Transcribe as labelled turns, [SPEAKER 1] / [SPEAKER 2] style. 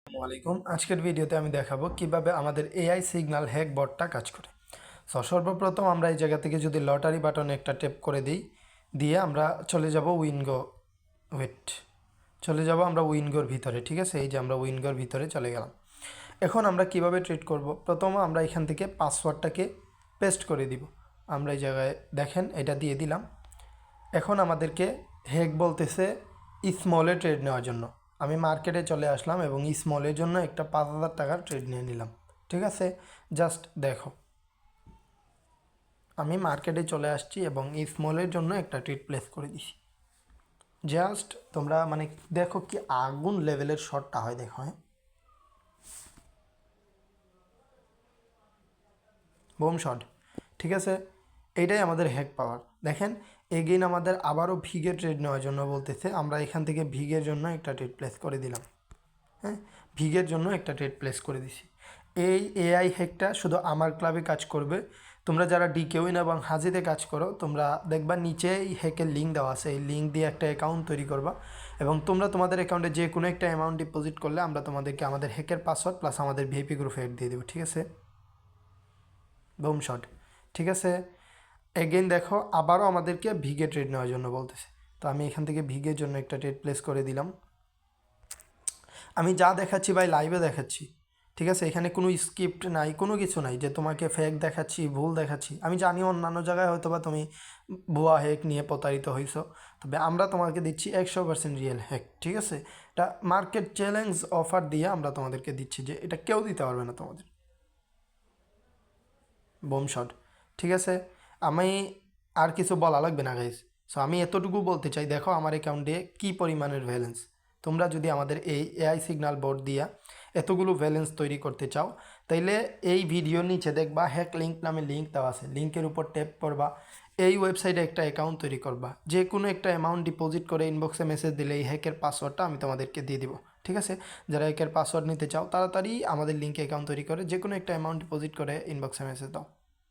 [SPEAKER 1] আসসালামু আলাইকুম। আজকের ভিডিওতে আমি দেখাবো কিভাবে আমাদের এআই সিগন্যাল হ্যাক বটটা কাজ করে। সর্বপ্রথম আমরা এই জায়গা থেকে যদি লটারি বাটনে একটা ট্যাপ করে দিই, দিয়ে আমরা চলে যাব আমরা উইনগোর ভিতরে। ঠিক আছে, এই যে আমরা উইনগোর ভিতরে চলে গেলাম। এখন আমরা কিভাবে ট্রিট করব, প্রথমে আমরা এখান থেকে পাসওয়ার্ডটাকে পেস্ট করে দিব। আমরা এই জায়গায় দেখেন এটা দিয়ে দিলাম। এখন আমাদেরকে হ্যাক বলতেছে স্মলে ট্রেড নেওয়ার জন্য। আমি মার্কেটে চলে আসলাম এবং স্মলের জন্য একটা 5,000 টাকার ট্রেড নিয়ে নিলাম। ঠিক আছে, জাস্ট দেখো আমি মার্কেটে চলে আসছি এবং স্মলের জন্য একটা ট্রেড প্লেস করে দিছি। জাস্ট তোমরা দেখো কি আগুন লেভেলের শটটা হয়, দেখো। হ্যাঁ, বোম শট। ঠিক আছে, এইটাই আমাদের হ্যাক পাওয়ার। দেখেন এগেইন আমাদের আবারও ভিগে ট্রেড নেওয়ার জন্য বলতেছে। আমরা এখান থেকে ভিগের জন্য একটা ট্রেড প্লেস করে দিলাম। হ্যাঁ, ভিগের জন্য একটা ট্রেড প্লেস করে দিছি। এই এআই হ্যাকটা শুধু আমার ক্লাবে কাজ করবে। তোমরা যারা ডিকেউইন এবং হাজিতে কাজ করো, তোমরা দেখবা নিচে এই হ্যাকের লিঙ্ক দেওয়া আছে। এই লিঙ্ক দিয়ে একটা অ্যাকাউন্ট তৈরি করবা এবং তোমরা তোমাদের অ্যাকাউন্টে যে কোনো একটা অ্যামাউন্ট ডিপোজিট করলে আমরা তোমাদেরকে আমাদের হ্যাকের পাসওয়ার্ড প্লাস আমাদের ভিআইপি গ্রুপে অ্যাড দিয়ে দেবো। ঠিক আছে, বুম শট। ঠিক আছে, এগেইন দেখো আবারও আমাদেরকে ভিগে ট্রেড নেওয়ার জন্য বলতেছে। তো আমি এখান থেকে ভিগের জন্য একটা ট্রেড প্লেস করে দিলাম। আমি যা দেখাচ্ছি ভাই লাইভে দেখাচ্ছি। ঠিক আছে, এখানে কোনো স্ক্রিপ্ট নাই, কোনো কিছু নাই যে তোমাকে ফেক দেখাচ্ছি, ভুল দেখাচ্ছি। আমি জানি অন্যান্য জায়গায় হয়তো বা তুমি ভুয়া হ্যাক নিয়ে প্রতারিত হয়েছো, তবে আমরা তোমাকে দিচ্ছি 100% রিয়েল হ্যাক। ঠিক আছে, এটা মার্কেট চ্যালেঞ্জ অফার দিয়ে আমরা তোমাদেরকে দিচ্ছি যে এটা কেউ দিতে পারবে না তোমাদের। Bomb shot. ঠিক আছে, আমি আর কিছু বলা লাগবে না গাইজ। সো আমি এতটুকু বলতে চাই, দেখো আমার অ্যাকাউন্টে কী পরিমাণের ভ্যালেন্স। তোমরা যদি আমাদের এই এআই সিগন্যাল বোর্ড দিয়া এতগুলো ভ্যালেন্স তৈরি করতে চাও, তাইলে এই ভিডিওর নিচে দেখবা হ্যাক লিঙ্ক নামে লিঙ্ক দেওয়া আছে। লিঙ্কের উপর ট্যাপ করবা, এই ওয়েবসাইটে একটা অ্যাকাউন্ট তৈরি করবা, যে কোনো একটা অ্যামাউন্ট ডিপোজিট করে ইনবক্সে মেসেজ দিলে এই হ্যাকের পাসওয়ার্ডটা আমি তোমাদেরকে দিয়ে দিব। ঠিক আছে, যারা হ্যাকের পাসওয়ার্ড নিতে চাও তাড়াতাড়ি আমাদের লিঙ্কে অ্যাকাউন্ট তৈরি করে যে কোনো একটা অ্যামাউন্ট ডিপোজিট করে ইনবক্সে মেসেজ দাও।